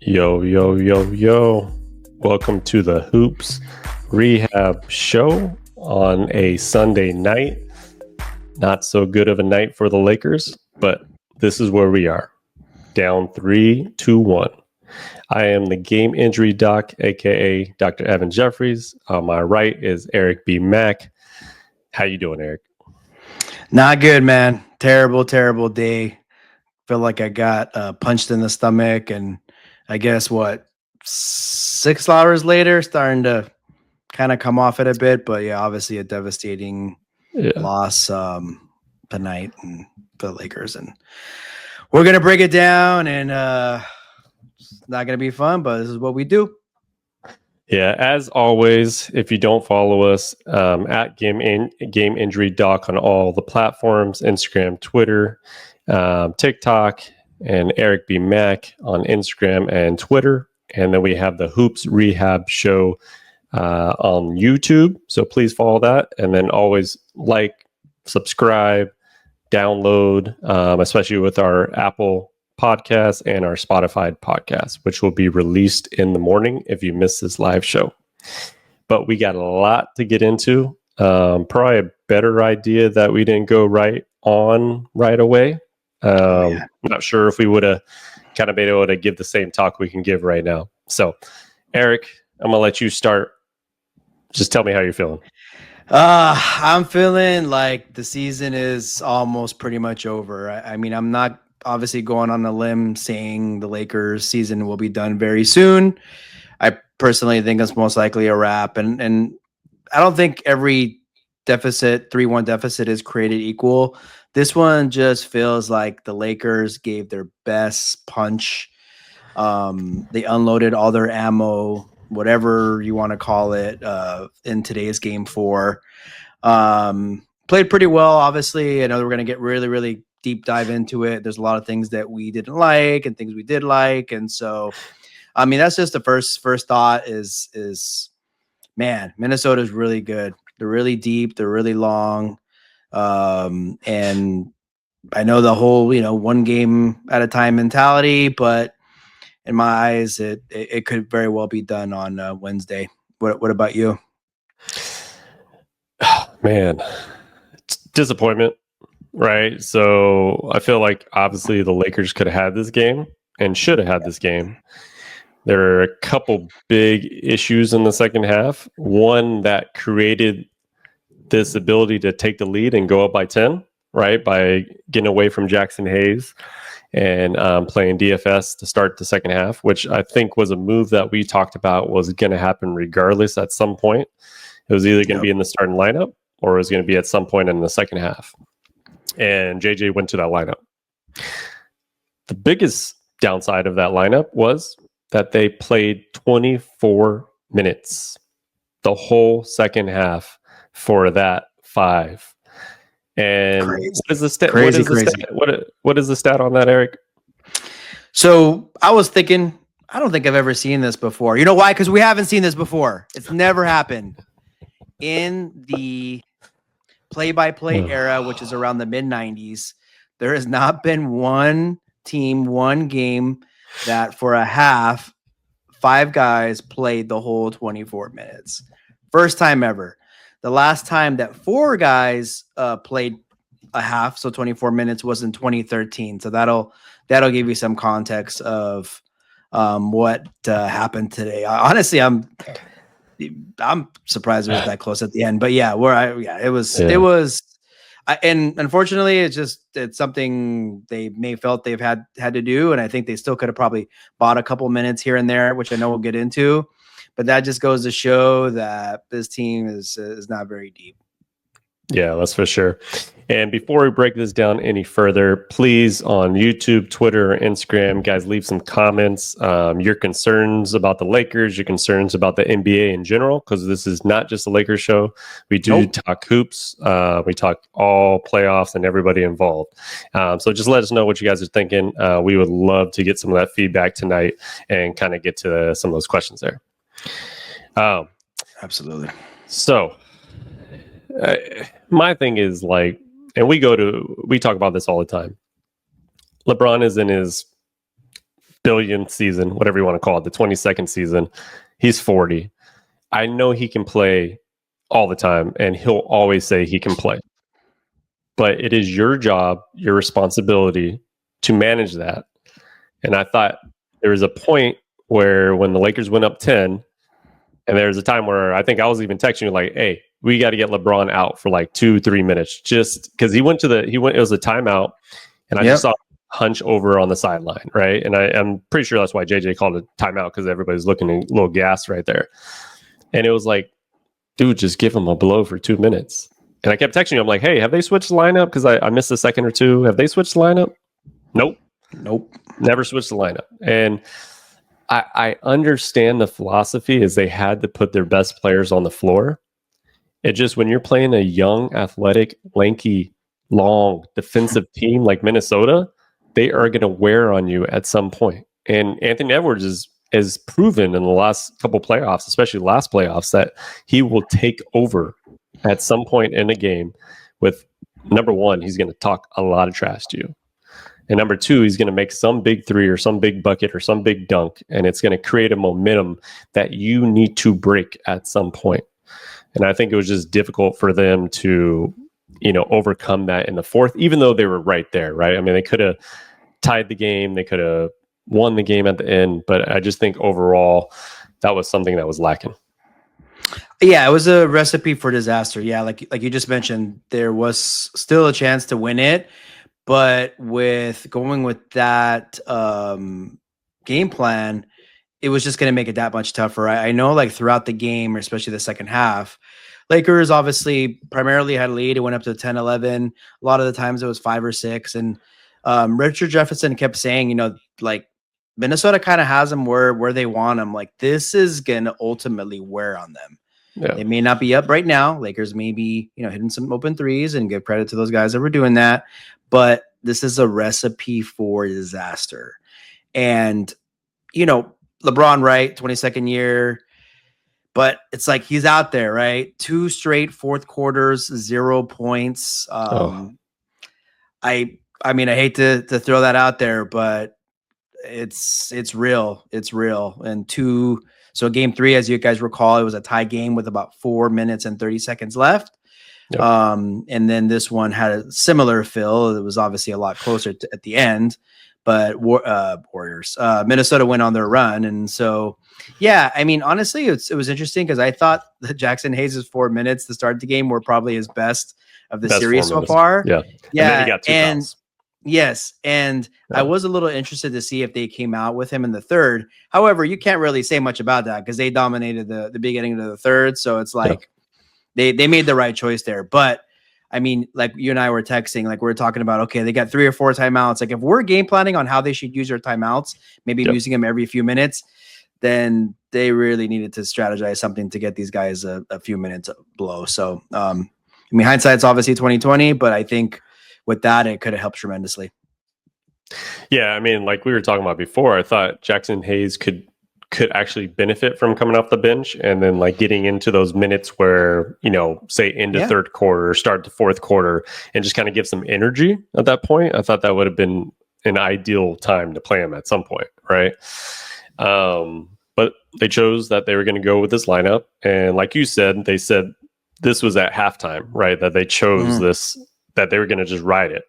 Yo, yo, yo, yo. Welcome to the Hoops Rehab Show on a Sunday night. Not so good of a night for the Lakers, but this is where we are. Down 3-2-1. I am the game injury doc, aka Dr. Evan Jeffries. On my right is Eric B. Mack. How you doing, Eric? Not good, man. Terrible day. Feel like I got punched in the stomach, and I guess 6 hours later, starting to kind of come off it a bit. But yeah, obviously a devastating loss tonight and for the Lakers, and we're gonna break it down. And it's not gonna be fun, but this is what we do. Yeah, as always, if you don't follow us at Game Injury Doc on all the platforms, Instagram, Twitter, TikTok, and Eric B. Mack on Instagram and Twitter. And then we have the Hoops Rehab Show on YouTube. So please follow that. And then always like, subscribe, download, especially with our Apple podcast and our Spotify podcast, which will be released in the morning if you miss this live show. But we got a lot to get into. Probably a better idea that we didn't go right away. Not sure if we would have kind of been able to give the same talk we can give right now. So, Eric, I'm going to let you start. Just tell me how you're feeling. I'm feeling like the season is almost pretty much over. I mean, I'm not obviously going on a limb saying the Lakers season will be done very soon. I personally think it's most likely a wrap. And I don't think every 3-1 deficit is created equal. This one just feels like the Lakers gave their best punch. They unloaded all their ammo, whatever you want to call it, in today's game 4. Played pretty well, obviously. I know we're going to get really, really deep dive into it. There's a lot of things that we didn't like and things we did like. And so, I mean, that's just the first thought is man, Minnesota's really good. They're really deep. They're really long. And I know the whole, one game at a time mentality, but in my eyes, it could very well be done on Wednesday. What about you? Man, it's disappointment, right? So I feel like obviously the Lakers could have had this game and should have had this game. There are a couple big issues in the second half. One that created this ability to take the lead and go up by 10, right? By getting away from Jackson Hayes and playing DFS to start the second half, which I think was a move that we talked about was going to happen regardless at some point. It was either going to be in the starting lineup or it was going to be at some point in the second half. And JJ went to that lineup. The biggest downside of that lineup was that they played 24 minutes, the whole second half for that 5. And Crazy. What is the stat? What is the stat on that, Eric? So I was thinking, I don't think I've ever seen this before. You know why? Because we haven't seen this before. It's never happened. In the play-by-play era, which is around the mid-90s, there has not been one team, one game that for a half, 5 guys played the whole 24 minutes. First time ever. The last time that 4 guys played a half, so 24 minutes, was in 2013. So that'll give you some context of what happened today. Honestly, I'm surprised it was that close at the end. But yeah, it was. And unfortunately, it's something they may felt they've had to do, and I think they still could have probably bought a couple minutes here and there, which I know we'll get into. But that just goes to show that this team is not very deep. Yeah, that's for sure. And before we break this down any further, please on YouTube, Twitter, Instagram, guys, leave some comments. Your concerns about the Lakers, your concerns about the NBA in general, because this is not just a Lakers show. We do talk hoops. We talk all playoffs and everybody involved. So just let us know what you guys are thinking. We would love to get some of that feedback tonight and kind of get to some of those questions there. Absolutely. So my thing is like, and we talk about this all the time. LeBron is in his billionth season, whatever you want to call it, the 22nd season. He's 40. I know he can play all the time, and he'll always say he can play. But it is your job, your responsibility to manage that. And I thought there was a point where when the Lakers went up 10, and there was a time where I think I was even texting you like, hey, we got to get LeBron out for like 2-3 minutes, just because it was a timeout, and I just saw hunch over on the sideline, right? And I'm pretty sure that's why JJ called it timeout, because everybody's looking a little gas right there. And it was like, dude, just give him a blow for 2 minutes. And I kept texting you. I'm like, hey, have they switched the lineup? Because I missed a second or two. Have they switched the lineup? Nope. Never switched the lineup. And I understand the philosophy is they had to put their best players on the floor. It just, when you're playing a young, athletic, lanky, long defensive team like Minnesota, they are going to wear on you at some point. And Anthony Edwards is proven in the last couple playoffs, especially last playoffs, that he will take over at some point in a game with, number one, he's going to talk a lot of trash to you. And number two, he's going to make some big three or some big bucket or some big dunk, and it's going to create a momentum that you need to break at some point. And I think it was just difficult for them to, overcome that in the fourth, even though they were right there, right? I mean, they could have tied the game, they could have won the game at the end, but I just think overall that was something that was lacking. Yeah, it was a recipe for disaster. Yeah, like you just mentioned, there was still a chance to win it, but with going with that game plan, it was just going to make it that much tougher. I know, like throughout the game, or especially the second half, Lakers obviously primarily had a lead. It went up to 10-11. A lot of the times it was 5 or 6. And Richard Jefferson kept saying, like Minnesota kind of has them where they want them. Like, this is going to ultimately wear on them. Yeah. They may not be up right now. Lakers may be, hitting some open threes, and give credit to those guys that were doing that. But this is a recipe for disaster. And, LeBron, right? 22nd year. But it's like he's out there, right? 2 straight fourth quarters, 0 points. I mean, I hate to throw that out there, but it's real. It's real. And so game 3, as you guys recall, it was a tie game with about 4 minutes and 30 seconds left. Yep. And then this one had a similar feel. It was obviously a lot closer at the end, but Warriors, Minnesota went on their run. And so, yeah, I mean, honestly, it was interesting because I thought that Jackson Hayes' 4 minutes to start the game were probably his best of the series so far. Yeah. Yeah. And then he got 2 fouls. Yes. And I was a little interested to see if they came out with him in the third. However, you can't really say much about that because they dominated the beginning of the third. So it's like they made the right choice there. But I mean, like you and I were texting, like we were talking about, okay, they got 3 or 4 timeouts. Like if we're game planning on how they should use their timeouts, maybe using them every few minutes, then they really needed to strategize something to get these guys a few minutes below. So, I mean, hindsight's obviously 2020, but I think with that, it could have helped tremendously. Yeah, I mean, like we were talking about before, I thought Jackson Hayes could actually benefit from coming off the bench and then like getting into those minutes where, say into third quarter, start the fourth quarter, and just kind of give some energy at that point. I thought that would have been an ideal time to play him at some point, right? But they chose that they were going to go with this lineup. And like you said, they said this was at halftime, right? That they chose this, that they were going to just ride it.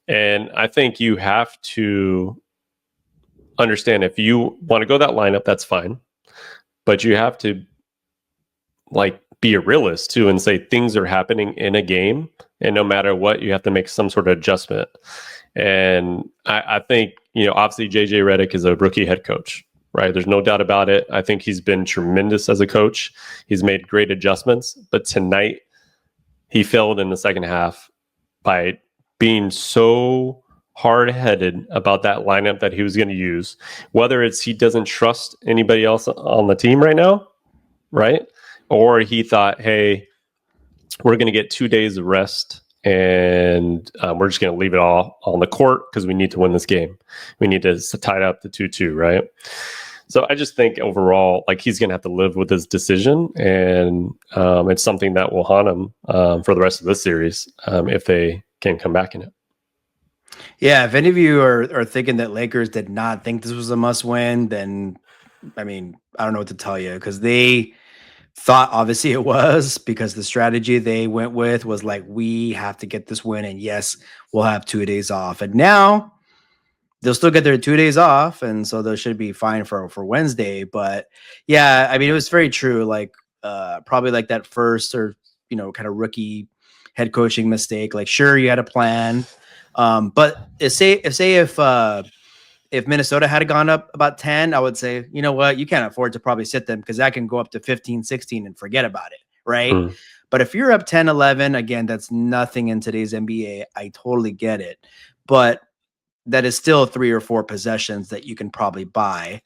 And I think you have to understand, if you want to go that lineup, that's fine. But you have to like be a realist too and say things are happening in a game. And no matter what, you have to make some sort of adjustment. And I think, obviously JJ Redick is a rookie head coach, right? There's no doubt about it. I think he's been tremendous as a coach. He's made great adjustments. But tonight, he failed in the second half by being so hard-headed about that lineup that he was going to use, whether it's he doesn't trust anybody else on the team right now, right? Or he thought, hey, we're going to get 2 days of rest and we're just going to leave it all on the court because we need to win this game. We need to tie it up to 2-2, right? So I just think overall, like he's going to have to live with his decision, and it's something that will haunt him for the rest of this series if they can come back in it. Yeah, if any of you are thinking that Lakers did not think this was a must win, then I mean, I don't know what to tell you because they thought obviously it was because the strategy they went with was like, we have to get this win. And yes, we'll have 2 days off. And now they'll still get their 2 days off. And so they should be fine for Wednesday. But yeah, I mean, it was very true. Like, probably like that first or, kind of rookie head coaching mistake. Like, sure, you had a plan. But if Minnesota had gone up about 10, I would say, you know what, you can't afford to probably sit them because that can go up to 15, 16 and forget about it. Right. Mm. But if you're up 10, 11, again, that's nothing in today's NBA. I totally get it. But that is still 3 or 4 possessions that you can probably buy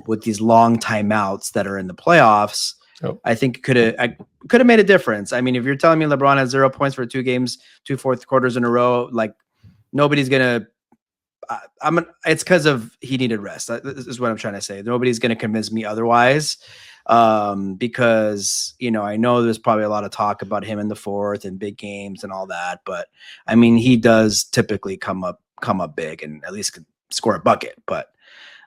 with these long timeouts that are in the playoffs. Oh. I think could have made a difference. I mean, if you're telling me LeBron has 0 points for 2 games, 2 fourth quarters in a row, like nobody's gonna. It's because of he needed rest. This is what I'm trying to say. Nobody's gonna convince me otherwise, because I know there's probably a lot of talk about him in the fourth and big games and all that, but I mean he does typically come up big and at least score a bucket. But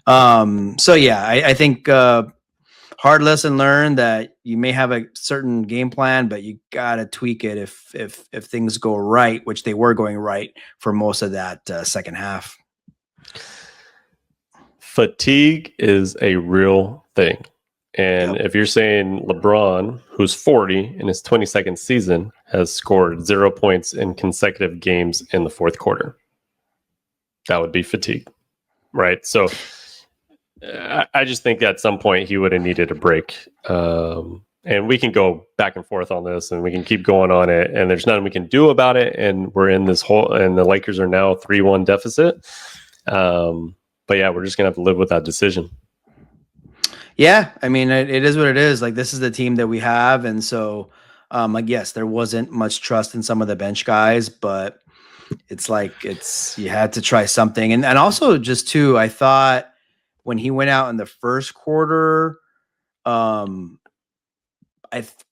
so yeah, I think hard lesson learned that you may have a certain game plan, but you gotta tweak it if things go right, which they were going right for most of that second half. Fatigue is a real thing. And if you're saying LeBron, who's 40 in his 22nd season, has scored 0 points in consecutive games in the fourth quarter, that would be fatigue, right? So I just think at some point he would have needed a break. And we can go back and forth on this and we can keep going on it. And there's nothing we can do about it. And we're in this whole, and the Lakers are now 3-1 deficit. But yeah, we're just going to have to live with that decision. Yeah, I mean, it is what it is. Like, this is the team that we have. And so, like, yes, there wasn't much trust in some of the bench guys, but it's like, you had to try something. And also just too, I thought when he went out in the first quarter, I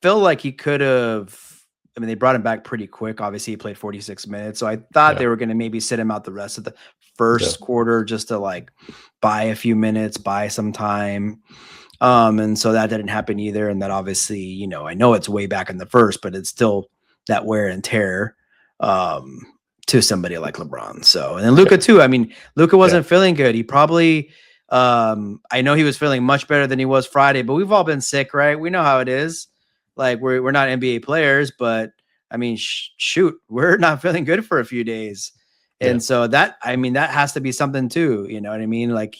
feel like he could have, I mean, they brought him back pretty quick. Obviously he played 46 minutes. So I thought they were going to maybe sit him out the rest of the first quarter just to like buy a few minutes, buy some time. And so that didn't happen either. And that obviously, I know it's way back in the first, but it's still that wear and tear to somebody like LeBron. So, and then Luka too. I mean, Luka wasn't feeling good. He probably, I know he was feeling much better than he was Friday, but we've all been sick, right? We know how it is. Like we're not NBA players, but I mean, shoot, we're not feeling good for a few days. And so that, I mean, that has to be something too. You know what I mean? Like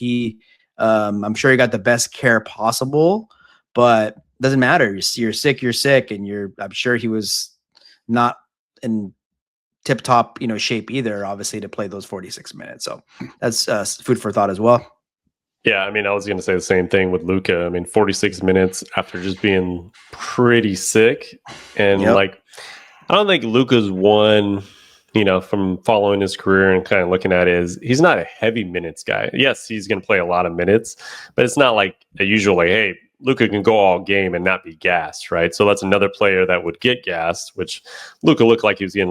I'm sure he got the best care possible, but it doesn't matter. You're sick, and I'm sure he was not in tip top, shape either, obviously, to play those 46 minutes. So that's food for thought as well. Yeah, I mean, I was going to say the same thing with Luka. I mean, 46 minutes after just being pretty sick. And like, I don't think Luka's one, from following his career and kind of looking at it, is he's not a heavy minutes guy. Yes, he's going to play a lot of minutes, but it's not like a usual, like, hey, Luka can go all game and not be gassed, right? So that's another player that would get gassed, which Luka looked like he was getting a little